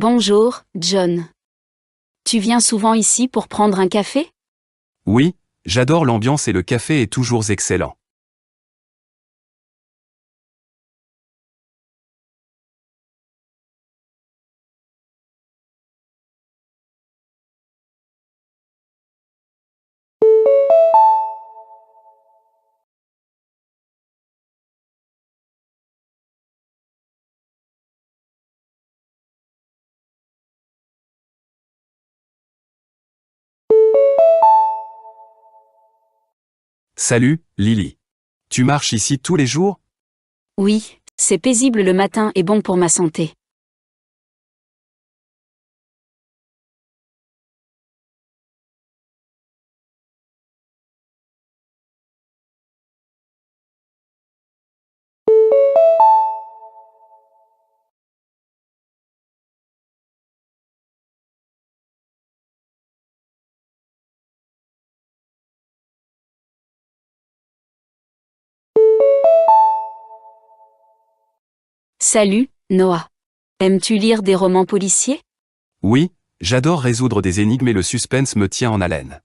Bonjour, John. Tu viens souvent ici pour prendre un café? Oui, j'adore l'ambiance et le café est toujours excellent. Salut, Lily. Tu marches ici tous les jours? Oui, c'est paisible le matin et bon pour ma santé. Salut, Noah. Aimes-tu lire des romans policiers? Oui, j'adore résoudre des énigmes et le suspense me tient en haleine.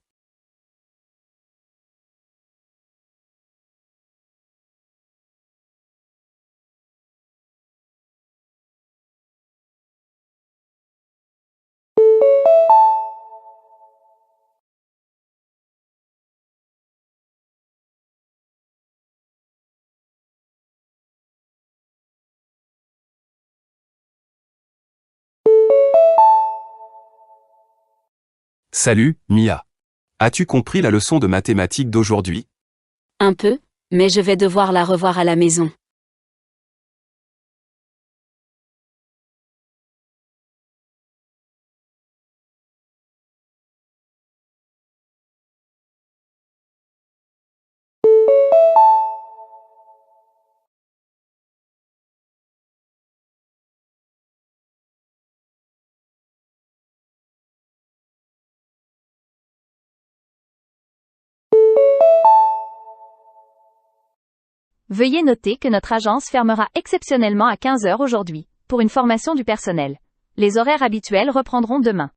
Salut, Mia. As-tu compris la leçon de mathématiques d'aujourd'hui? Un peu, mais je vais devoir la revoir à la maison. Veuillez noter que notre agence fermera exceptionnellement à 15 heures aujourd'hui, pour une formation du personnel. Les horaires habituels reprendront demain.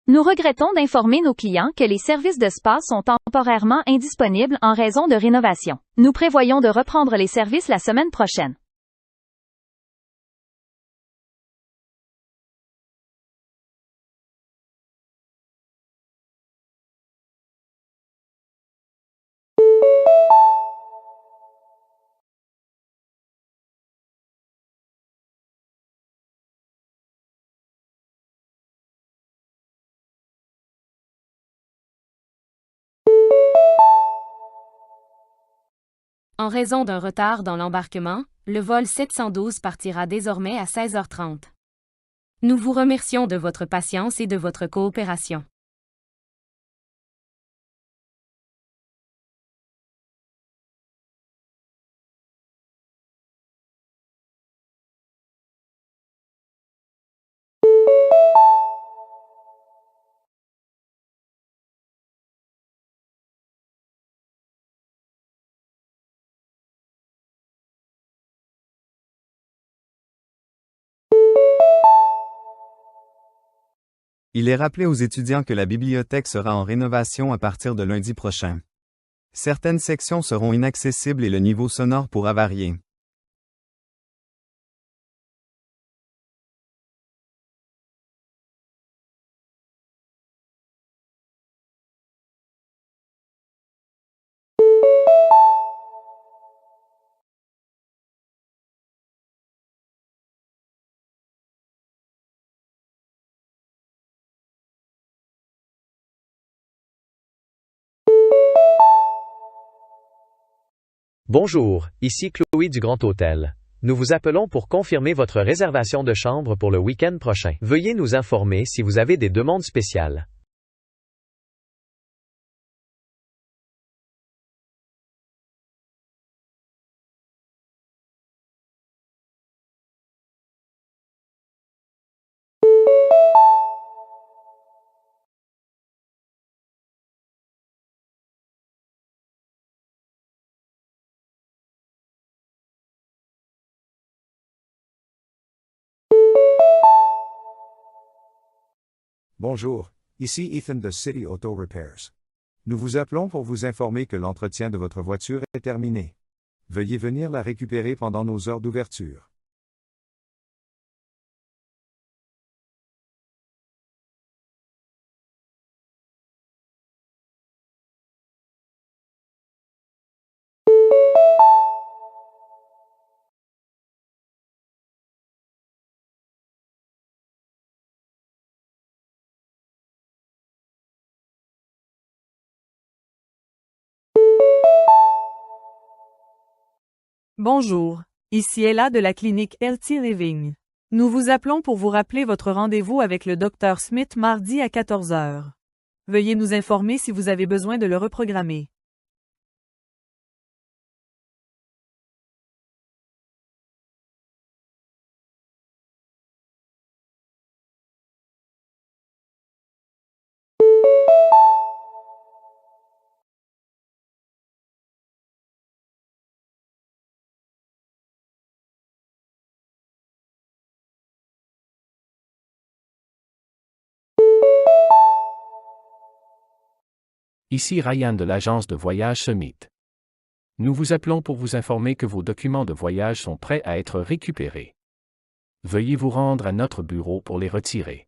Nous regrettons d'informer nos clients que les services de spa sont temporairement indisponibles en raison de rénovation. Nous prévoyons de reprendre les services la semaine prochaine. En raison d'un retard dans l'embarquement, le vol 712 partira désormais à 16h30. Nous vous remercions de votre patience et de votre coopération. Il est rappelé aux étudiants que la bibliothèque sera en rénovation à partir de lundi prochain. Certaines sections seront inaccessibles et le niveau sonore pourra varier. Bonjour, ici Chloé du Grand Hôtel. Nous vous appelons pour confirmer votre réservation de chambre pour le week-end prochain. Veuillez nous informer si vous avez des demandes spéciales. Bonjour, ici Ethan de City Auto Repairs. Nous vous appelons pour vous informer que l'entretien de votre voiture est terminé. Veuillez venir la récupérer pendant nos heures d'ouverture. Bonjour, ici Ella de la clinique Healthy Living. Nous vous appelons pour vous rappeler votre rendez-vous avec le Dr Smith mardi à 14 heures. Veuillez nous informer si vous avez besoin de le reprogrammer. Ici Ryan de l'agence de voyage Summit. Nous vous appelons pour vous informer que vos documents de voyage sont prêts à être récupérés. Veuillez vous rendre à notre bureau pour les retirer.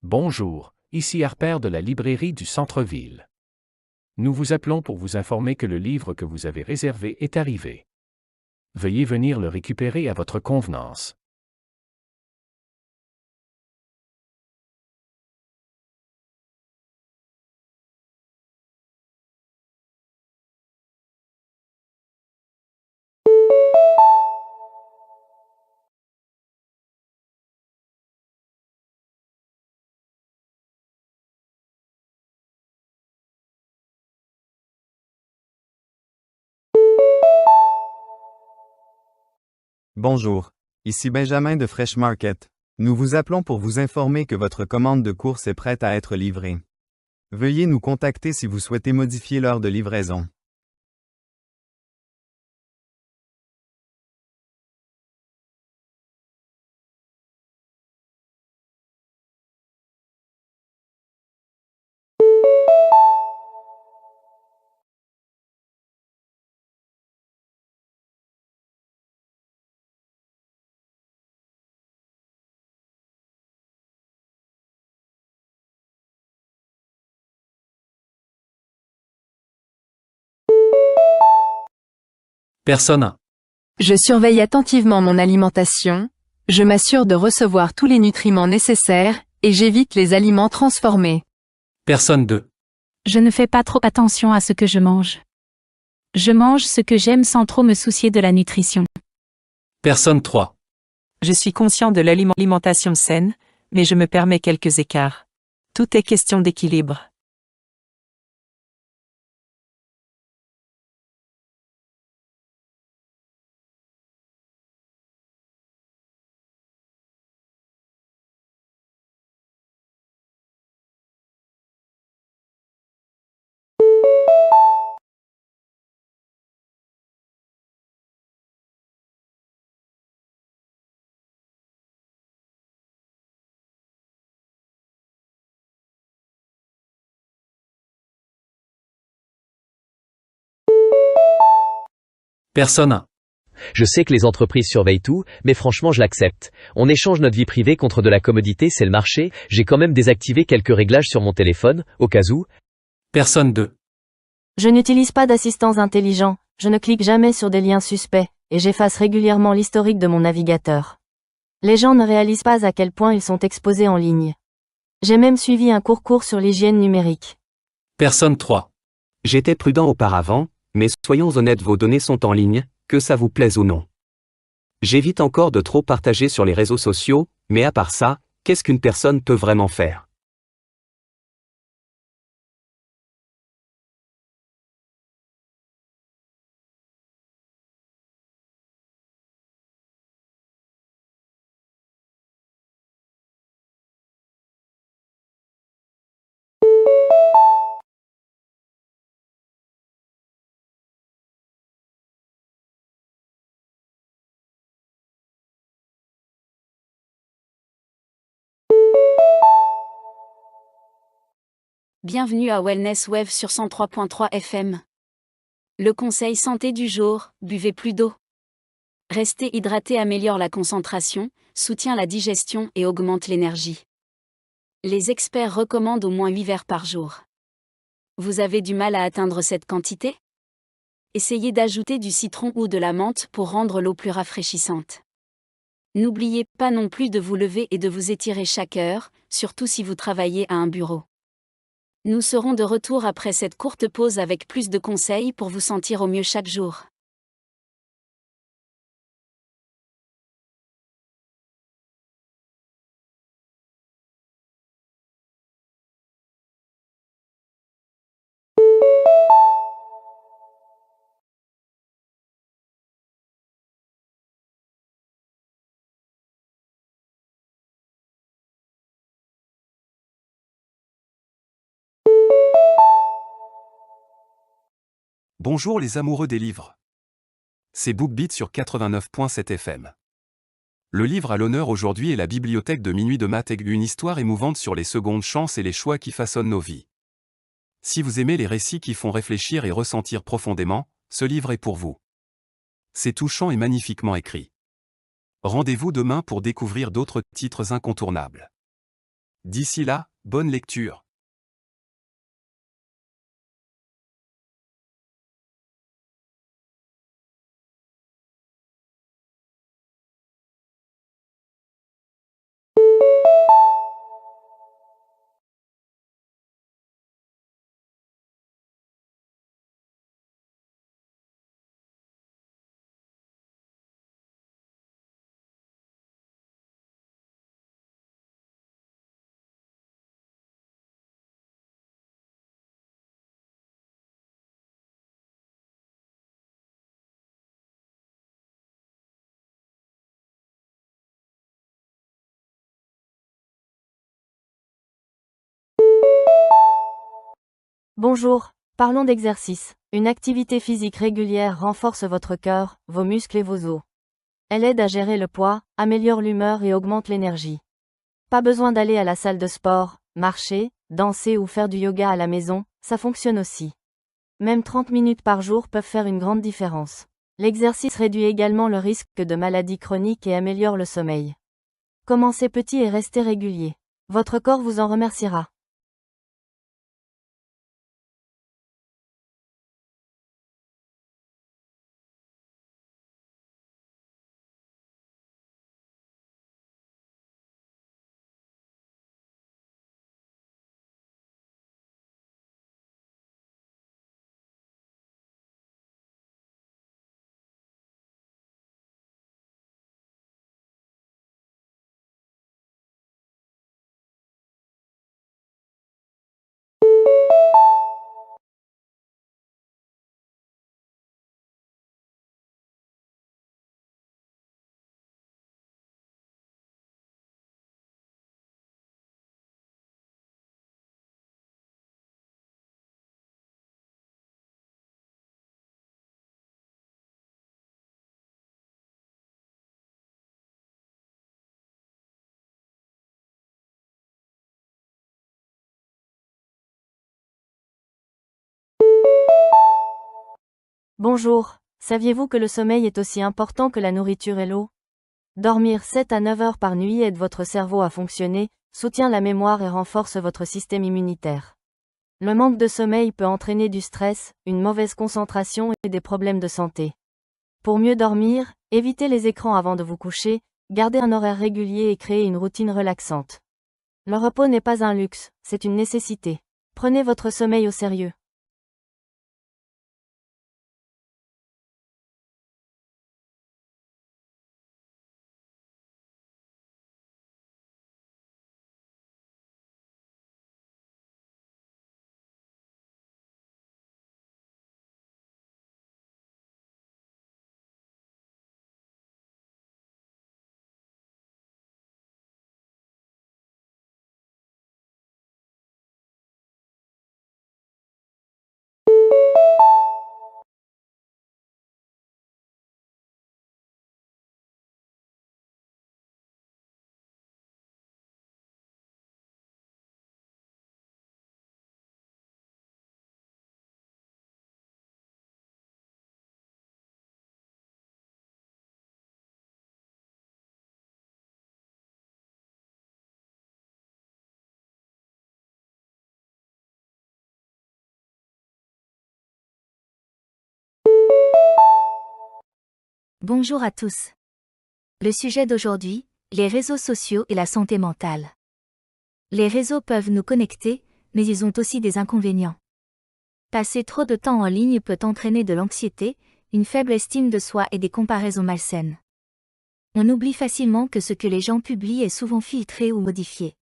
Bonjour, ici Harper de la librairie du centre-ville. Nous vous appelons pour vous informer que le livre que vous avez réservé est arrivé. Veuillez venir le récupérer à votre convenance. Bonjour, ici Benjamin de Fresh Market. Nous vous appelons pour vous informer que votre commande de course est prête à être livrée. Veuillez nous contacter si vous souhaitez modifier l'heure de livraison. Personne 1. Je surveille attentivement mon alimentation, je m'assure de recevoir tous les nutriments nécessaires, et j'évite les aliments transformés. Personne 2. Je ne fais pas trop attention à ce que je mange. Je mange ce que j'aime sans trop me soucier de la nutrition. Personne 3. Je suis conscient de l'alimentation saine, mais je me permets quelques écarts. Tout est question d'équilibre. Personne 1. Je sais que les entreprises surveillent tout, mais franchement je l'accepte. On échange notre vie privée contre de la commodité, c'est le marché, j'ai quand même désactivé quelques réglages sur mon téléphone, au cas où. Personne 2. Je n'utilise pas d'assistants intelligents, je ne clique jamais sur des liens suspects, et j'efface régulièrement l'historique de mon navigateur. Les gens ne réalisent pas à quel point ils sont exposés en ligne. J'ai même suivi un cours sur l'hygiène numérique. Personne 3. J'étais prudent auparavant, mais soyons honnêtes, vos données sont en ligne, que ça vous plaise ou non. J'évite encore de trop partager sur les réseaux sociaux, mais à part ça, qu'est-ce qu'une personne peut vraiment faire? Bienvenue à Wellness Web sur 103.3 FM. Le conseil santé du jour, buvez plus d'eau. Rester hydraté améliore la concentration, soutient la digestion et augmente l'énergie. Les experts recommandent au moins 8 verres par jour. Vous avez du mal à atteindre cette quantité? Essayez d'ajouter du citron ou de la menthe pour rendre l'eau plus rafraîchissante. N'oubliez pas non plus de vous lever et de vous étirer chaque heure, surtout si vous travaillez à un bureau. Nous serons de retour après cette courte pause avec plus de conseils pour vous sentir au mieux chaque jour. Bonjour les amoureux des livres. C'est BookBeat sur 89.7 FM. Le livre à l'honneur aujourd'hui est La bibliothèque de minuit de Matt Haig, une histoire émouvante sur les secondes chances et les choix qui façonnent nos vies. Si vous aimez les récits qui font réfléchir et ressentir profondément, ce livre est pour vous. C'est touchant et magnifiquement écrit. Rendez-vous demain pour découvrir d'autres titres incontournables. D'ici là, bonne lecture. Bonjour, parlons d'exercice. Une activité physique régulière renforce votre cœur, vos muscles et vos os. Elle aide à gérer le poids, améliore l'humeur et augmente l'énergie. Pas besoin d'aller à la salle de sport, marcher, danser ou faire du yoga à la maison, ça fonctionne aussi. Même 30 minutes par jour peuvent faire une grande différence. L'exercice réduit également le risque de maladies chroniques et améliore le sommeil. Commencez petit et restez régulier. Votre corps vous en remerciera. Bonjour, saviez-vous que le sommeil est aussi important que la nourriture et l'eau? Dormir 7 à 9 heures par nuit aide votre cerveau à fonctionner, soutient la mémoire et renforce votre système immunitaire. Le manque de sommeil peut entraîner du stress, une mauvaise concentration et des problèmes de santé. Pour mieux dormir, évitez les écrans avant de vous coucher, gardez un horaire régulier et créez une routine relaxante. Le repos n'est pas un luxe, c'est une nécessité. Prenez votre sommeil au sérieux. Bonjour à tous. Le sujet d'aujourd'hui, les réseaux sociaux et la santé mentale. Les réseaux peuvent nous connecter, mais ils ont aussi des inconvénients. Passer trop de temps en ligne peut entraîner de l'anxiété, une faible estime de soi et des comparaisons malsaines. On oublie facilement que ce que les gens publient est souvent filtré ou modifié.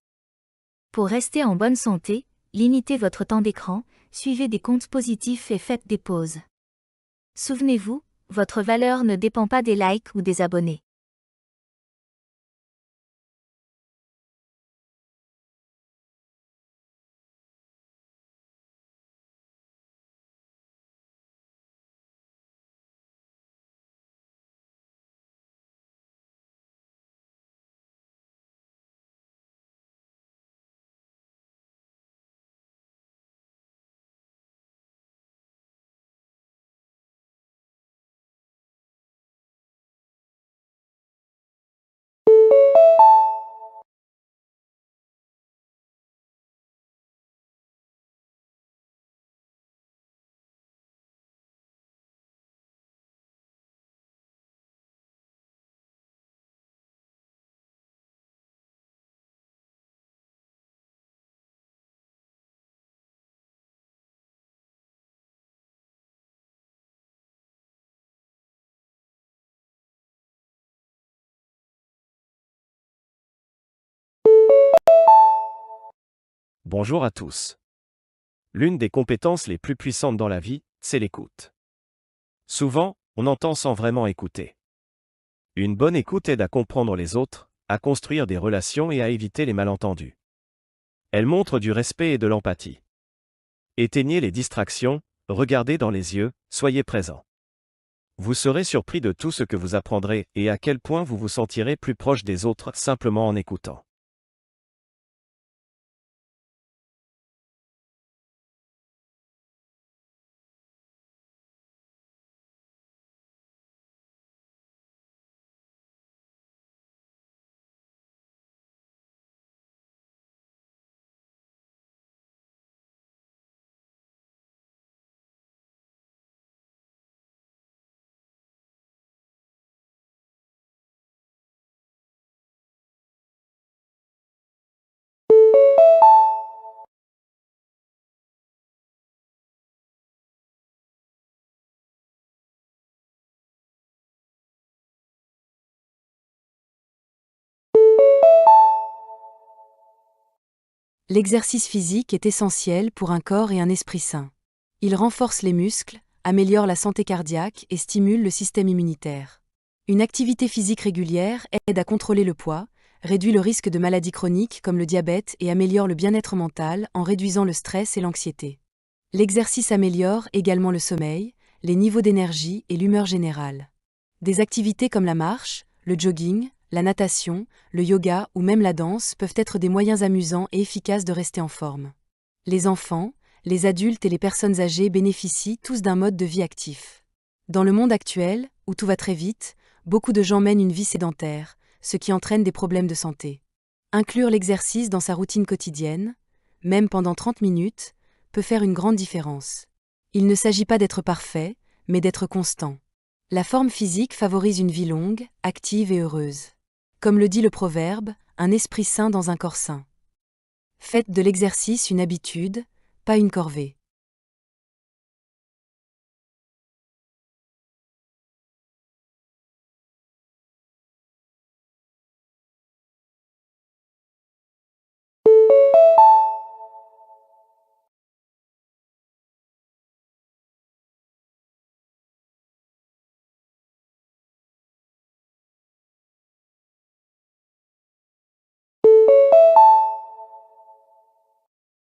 Pour rester en bonne santé, limitez votre temps d'écran, suivez des comptes positifs et faites des pauses. Souvenez-vous, votre valeur ne dépend pas des likes ou des abonnés. Bonjour à tous. L'une des compétences les plus puissantes dans la vie, c'est l'écoute. Souvent, on entend sans vraiment écouter. Une bonne écoute aide à comprendre les autres, à construire des relations et à éviter les malentendus. Elle montre du respect et de l'empathie. Éteignez les distractions, regardez dans les yeux, soyez présent. Vous serez surpris de tout ce que vous apprendrez et à quel point vous vous sentirez plus proche des autres simplement en écoutant. L'exercice physique est essentiel pour un corps et un esprit sain. Il renforce les muscles, améliore la santé cardiaque et stimule le système immunitaire. Une activité physique régulière aide à contrôler le poids, réduit le risque de maladies chroniques comme le diabète et améliore le bien-être mental en réduisant le stress et l'anxiété. L'exercice améliore également le sommeil, les niveaux d'énergie et l'humeur générale. Des activités comme la marche, le jogging, la natation, le yoga ou même la danse peuvent être des moyens amusants et efficaces de rester en forme. Les enfants, les adultes et les personnes âgées bénéficient tous d'un mode de vie actif. Dans le monde actuel, où tout va très vite, beaucoup de gens mènent une vie sédentaire, ce qui entraîne des problèmes de santé. Inclure l'exercice dans sa routine quotidienne, même pendant 30 minutes, peut faire une grande différence. Il ne s'agit pas d'être parfait, mais d'être constant. La forme physique favorise une vie longue, active et heureuse. Comme le dit le proverbe, un esprit sain dans un corps sain. Faites de l'exercice une habitude, pas une corvée.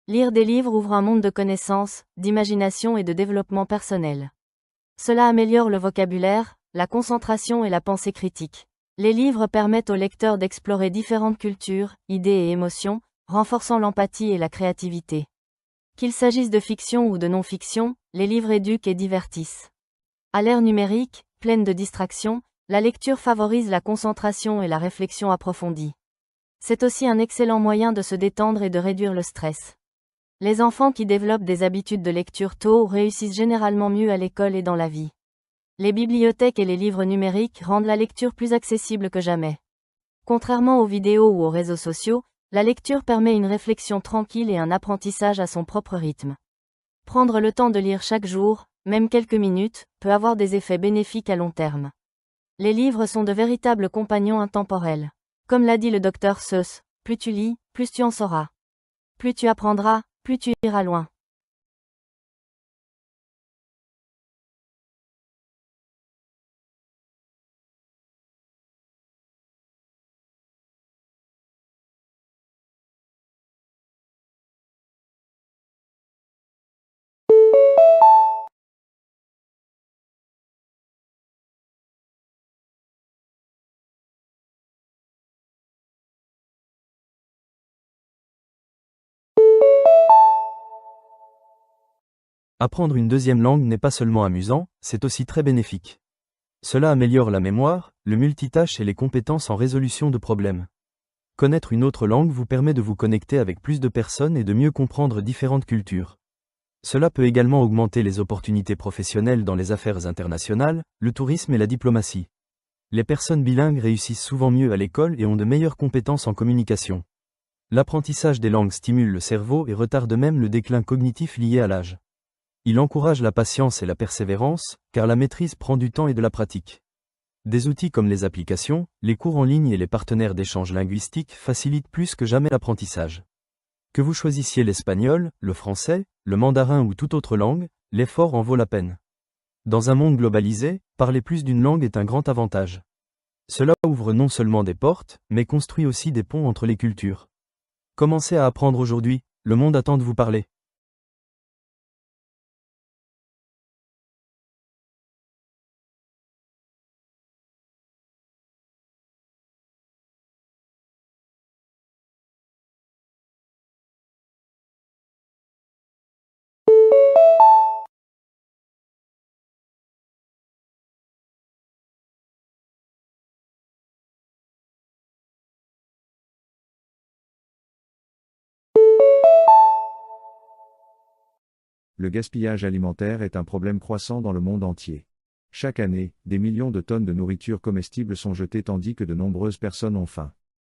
Lire des livres ouvre un monde de connaissances, d'imagination et de développement personnel. Cela améliore le vocabulaire, la concentration et la pensée critique. Les livres permettent au lecteur d'explorer différentes cultures, idées et émotions, renforçant l'empathie et la créativité. Qu'il s'agisse de fiction ou de non-fiction, les livres éduquent et divertissent. À l'ère numérique, pleine de distractions, la lecture favorise la concentration et la réflexion approfondie. C'est aussi un excellent moyen de se détendre et de réduire le stress. Les enfants qui développent des habitudes de lecture tôt réussissent généralement mieux à l'école et dans la vie. Les bibliothèques et les livres numériques rendent la lecture plus accessible que jamais. Contrairement aux vidéos ou aux réseaux sociaux, la lecture permet une réflexion tranquille et un apprentissage à son propre rythme. Prendre le temps de lire chaque jour, même quelques minutes, peut avoir des effets bénéfiques à long terme. Les livres sont de véritables compagnons intemporels. Comme l'a dit le docteur Seuss, plus tu lis, plus tu en sauras. Plus tu apprendras, plus tu iras loin. Apprendre une deuxième langue n'est pas seulement amusant, c'est aussi très bénéfique. Cela améliore la mémoire, le multitâche et les compétences en résolution de problèmes. Connaître une autre langue vous permet de vous connecter avec plus de personnes et de mieux comprendre différentes cultures. Cela peut également augmenter les opportunités professionnelles dans les affaires internationales, le tourisme et la diplomatie. Les personnes bilingues réussissent souvent mieux à l'école et ont de meilleures compétences en communication. L'apprentissage des langues stimule le cerveau et retarde même le déclin cognitif lié à l'âge. Il encourage la patience et la persévérance, car la maîtrise prend du temps et de la pratique. Des outils comme les applications, les cours en ligne et les partenaires d'échange linguistique facilitent plus que jamais l'apprentissage. Que vous choisissiez l'espagnol, le français, le mandarin ou toute autre langue, l'effort en vaut la peine. Dans un monde globalisé, parler plus d'une langue est un grand avantage. Cela ouvre non seulement des portes, mais construit aussi des ponts entre les cultures. Commencez à apprendre aujourd'hui, le monde attend de vous parler. Le gaspillage alimentaire est un problème croissant dans le monde entier. Chaque année, des millions de tonnes de nourriture comestible sont jetées tandis que de nombreuses personnes ont faim.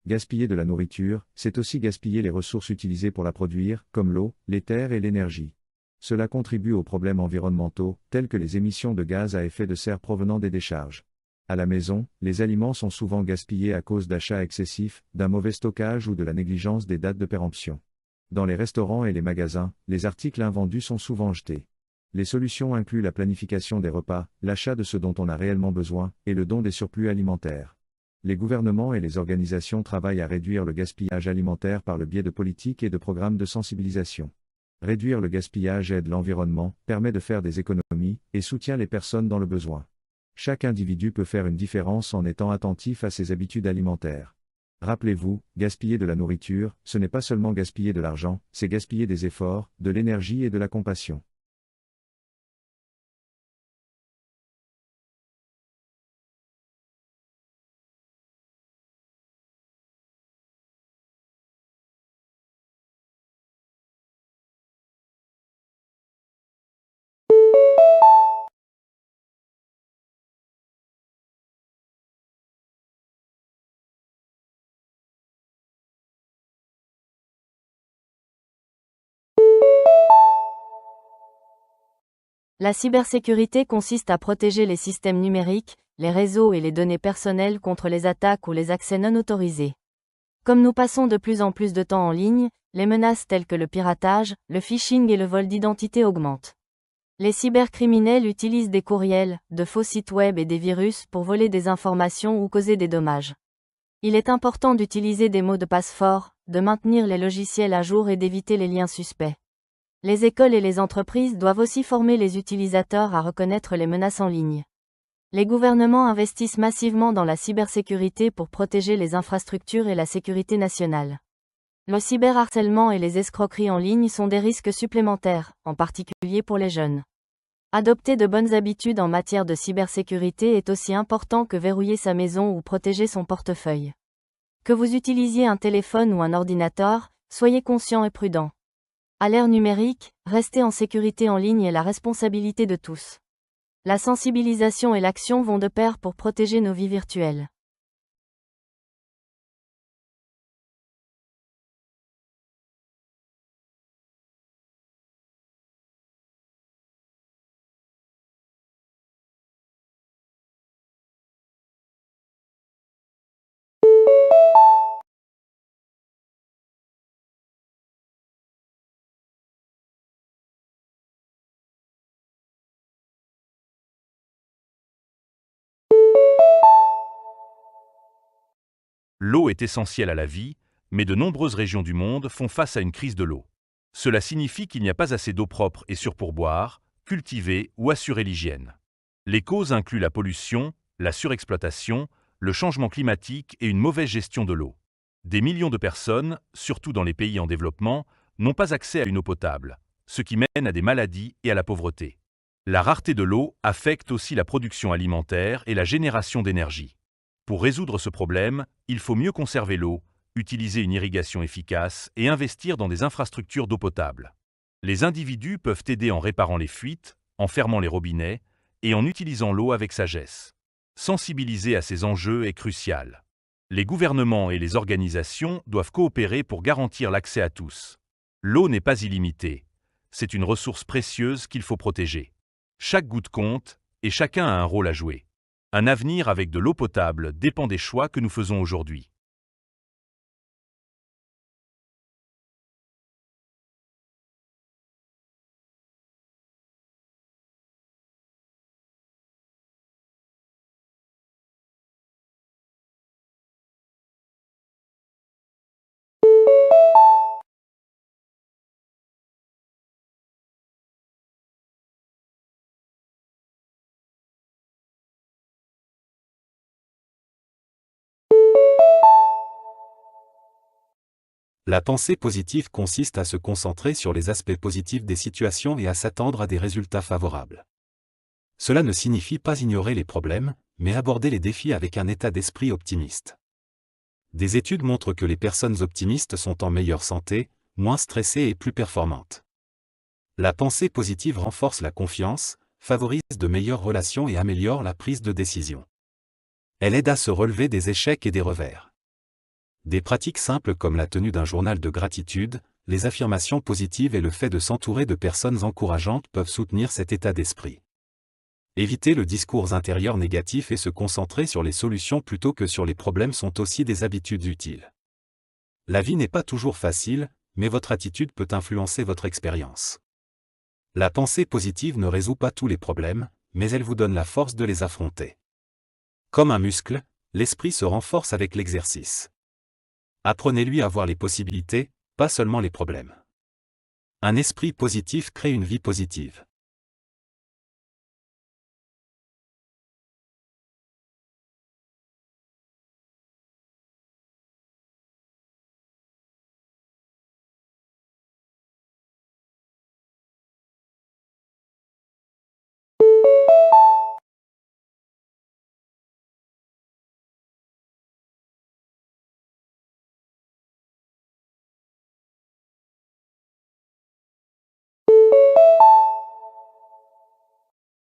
Gaspiller de la nourriture, c'est aussi gaspiller les ressources utilisées pour la produire, comme l'eau, les terres et l'énergie. Cela contribue aux problèmes environnementaux, tels que les émissions de gaz à effet de serre provenant des décharges. À la maison, les aliments sont souvent gaspillés à cause d'achats excessifs, d'un mauvais stockage ou de la négligence des dates de péremption. Dans les restaurants et les magasins, les articles invendus sont souvent jetés. Les solutions incluent la planification des repas, l'achat de ce dont on a réellement besoin, et le don des surplus alimentaires. Les gouvernements et les organisations travaillent à réduire le gaspillage alimentaire par le biais de politiques et de programmes de sensibilisation. Réduire le gaspillage aide l'environnement, permet de faire des économies, et soutient les personnes dans le besoin. Chaque individu peut faire une différence en étant attentif à ses habitudes alimentaires. Rappelez-vous, gaspiller de la nourriture, ce n'est pas seulement gaspiller de l'argent, c'est gaspiller des efforts, de l'énergie et de la compassion. La cybersécurité consiste à protéger les systèmes numériques, les réseaux et les données personnelles contre les attaques ou les accès non autorisés. Comme nous passons de plus en plus de temps en ligne, les menaces telles que le piratage, le phishing et le vol d'identité augmentent. Les cybercriminels utilisent des courriels, de faux sites web et des virus pour voler des informations ou causer des dommages. Il est important d'utiliser des mots de passe forts, de maintenir les logiciels à jour et d'éviter les liens suspects. Les écoles et les entreprises doivent aussi former les utilisateurs à reconnaître les menaces en ligne. Les gouvernements investissent massivement dans la cybersécurité pour protéger les infrastructures et la sécurité nationale. Le cyberharcèlement et les escroqueries en ligne sont des risques supplémentaires, en particulier pour les jeunes. Adopter de bonnes habitudes en matière de cybersécurité est aussi important que verrouiller sa maison ou protéger son portefeuille. Que vous utilisiez un téléphone ou un ordinateur, soyez conscient et prudent. À l'ère numérique, rester en sécurité en ligne est la responsabilité de tous. La sensibilisation et l'action vont de pair pour protéger nos vies virtuelles. L'eau est essentielle à la vie, mais de nombreuses régions du monde font face à une crise de l'eau. Cela signifie qu'il n'y a pas assez d'eau propre et sûre pour boire, cultiver ou assurer l'hygiène. Les causes incluent la pollution, la surexploitation, le changement climatique et une mauvaise gestion de l'eau. Des millions de personnes, surtout dans les pays en développement, n'ont pas accès à une eau potable, ce qui mène à des maladies et à la pauvreté. La rareté de l'eau affecte aussi la production alimentaire et la génération d'énergie. Pour résoudre ce problème, il faut mieux conserver l'eau, utiliser une irrigation efficace et investir dans des infrastructures d'eau potable. Les individus peuvent aider en réparant les fuites, en fermant les robinets et en utilisant l'eau avec sagesse. Sensibiliser à ces enjeux est crucial. Les gouvernements et les organisations doivent coopérer pour garantir l'accès à tous. L'eau n'est pas illimitée. C'est une ressource précieuse qu'il faut protéger. Chaque goutte compte et chacun a un rôle à jouer. Un avenir avec de l'eau potable dépend des choix que nous faisons aujourd'hui. La pensée positive consiste à se concentrer sur les aspects positifs des situations et à s'attendre à des résultats favorables. Cela ne signifie pas ignorer les problèmes, mais aborder les défis avec un état d'esprit optimiste. Des études montrent que les personnes optimistes sont en meilleure santé, moins stressées et plus performantes. La pensée positive renforce la confiance, favorise de meilleures relations et améliore la prise de décision. Elle aide à se relever des échecs et des revers. Des pratiques simples comme la tenue d'un journal de gratitude, les affirmations positives et le fait de s'entourer de personnes encourageantes peuvent soutenir cet état d'esprit. Éviter le discours intérieur négatif et se concentrer sur les solutions plutôt que sur les problèmes sont aussi des habitudes utiles. La vie n'est pas toujours facile, mais votre attitude peut influencer votre expérience. La pensée positive ne résout pas tous les problèmes, mais elle vous donne la force de les affronter. Comme un muscle, l'esprit se renforce avec l'exercice. Apprenez-lui à voir les possibilités, pas seulement les problèmes. Un esprit positif crée une vie positive.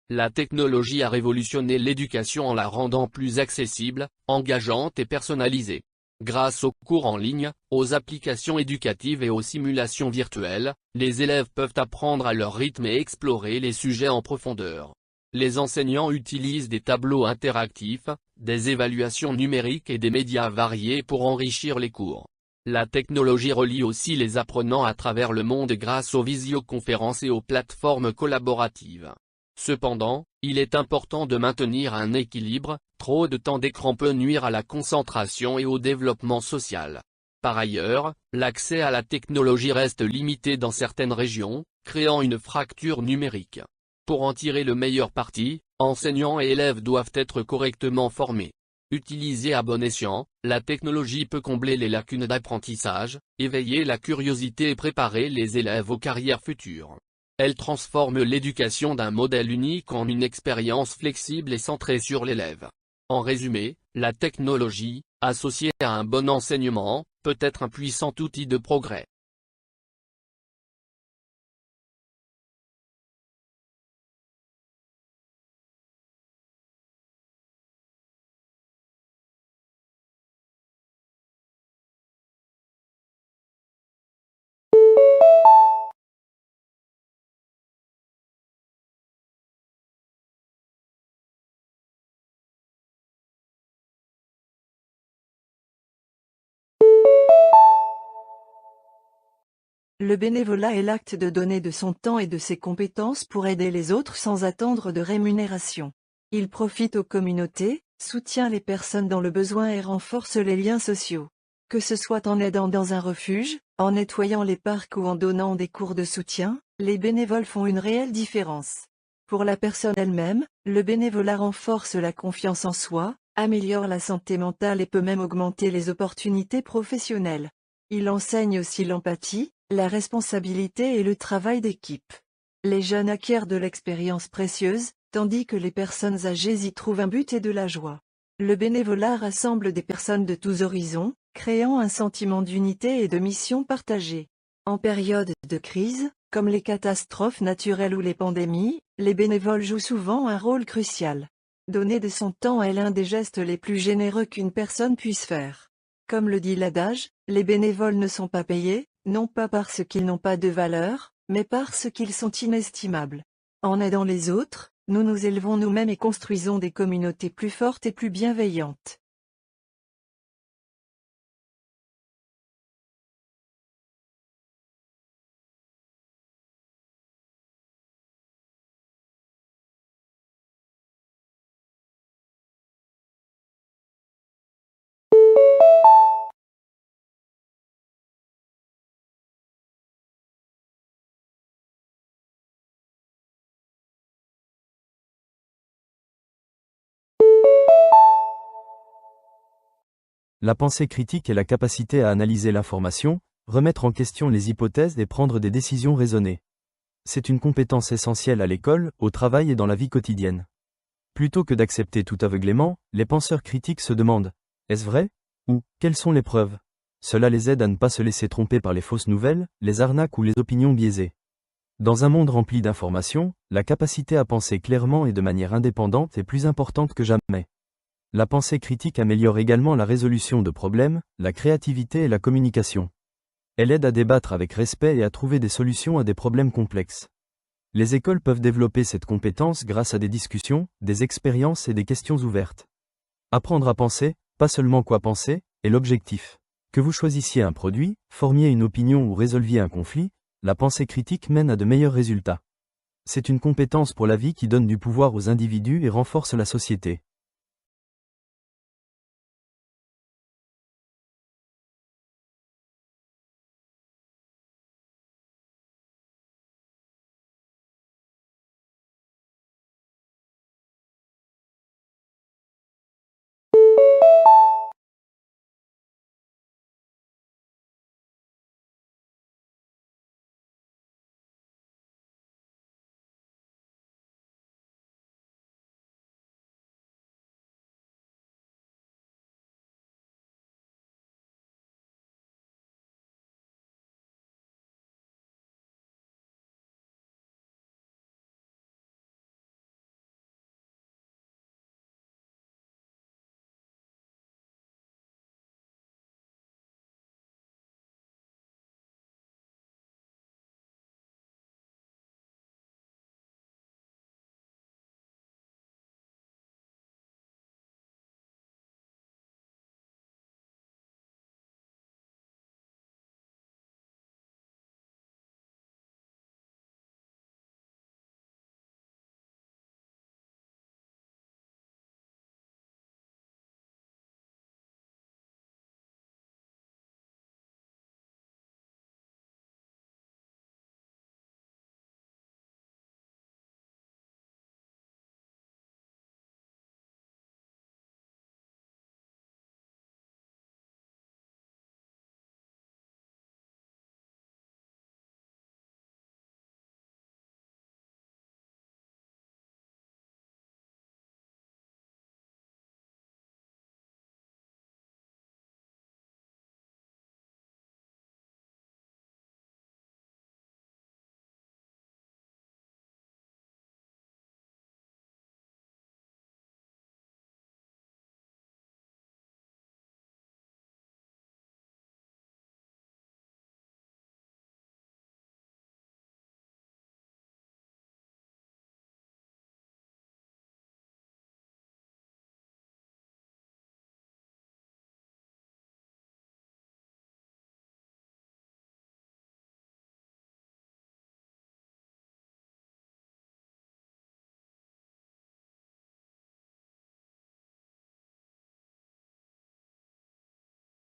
La technologie a révolutionné l'éducation en la rendant plus accessible, engageante et personnalisée. Grâce aux cours en ligne, aux applications éducatives et aux simulations virtuelles, les élèves peuvent apprendre à leur rythme et explorer les sujets en profondeur. Les enseignants utilisent des tableaux interactifs, des évaluations numériques et des médias variés pour enrichir les cours. La technologie relie aussi les apprenants à travers le monde grâce aux visioconférences et aux plateformes collaboratives. Cependant, il est important de maintenir un équilibre, trop de temps d'écran peut nuire à la concentration et au développement social. Par ailleurs, l'accès à la technologie reste limité dans certaines régions, créant une fracture numérique. Pour en tirer le meilleur parti, enseignants et élèves doivent être correctement formés. Utilisée à bon escient, la technologie peut combler les lacunes d'apprentissage, éveiller la curiosité et préparer les élèves aux carrières futures. Elle transforme l'éducation d'un modèle unique en une expérience flexible et centrée sur l'élève. En résumé, la technologie, associée à un bon enseignement, peut être un puissant outil de progrès. Le bénévolat est l'acte de donner de son temps et de ses compétences pour aider les autres sans attendre de rémunération. Il profite aux communautés, soutient les personnes dans le besoin et renforce les liens sociaux. Que ce soit en aidant dans un refuge, en nettoyant les parcs ou en donnant des cours de soutien, les bénévoles font une réelle différence. Pour la personne elle-même, le bénévolat renforce la confiance en soi, améliore la santé mentale et peut même augmenter les opportunités professionnelles. Il enseigne aussi l'empathie, la responsabilité et le travail d'équipe. Les jeunes acquièrent de l'expérience précieuse, tandis que les personnes âgées y trouvent un but et de la joie. Le bénévolat rassemble des personnes de tous horizons, créant un sentiment d'unité et de mission partagée. En période de crise, comme les catastrophes naturelles ou les pandémies, les bénévoles jouent souvent un rôle crucial. Donner de son temps est l'un des gestes les plus généreux qu'une personne puisse faire. Comme le dit l'adage, les bénévoles ne sont pas payés, non pas parce qu'ils n'ont pas de valeur, mais parce qu'ils sont inestimables. En aidant les autres, nous nous élevons nous-mêmes et construisons des communautés plus fortes et plus bienveillantes. La pensée critique est la capacité à analyser l'information, remettre en question les hypothèses et prendre des décisions raisonnées. C'est une compétence essentielle à l'école, au travail et dans la vie quotidienne. Plutôt que d'accepter tout aveuglément, les penseurs critiques se demandent « Est-ce vrai ?» ou « Quelles sont les preuves ?» Cela les aide à ne pas se laisser tromper par les fausses nouvelles, les arnaques ou les opinions biaisées. Dans un monde rempli d'informations, la capacité à penser clairement et de manière indépendante est plus importante que jamais. La pensée critique améliore également la résolution de problèmes, la créativité et la communication. Elle aide à débattre avec respect et à trouver des solutions à des problèmes complexes. Les écoles peuvent développer cette compétence grâce à des discussions, des expériences et des questions ouvertes. Apprendre à penser, pas seulement quoi penser, est l'objectif. Que vous choisissiez un produit, formiez une opinion ou résolviez un conflit, la pensée critique mène à de meilleurs résultats. C'est une compétence pour la vie qui donne du pouvoir aux individus et renforce la société.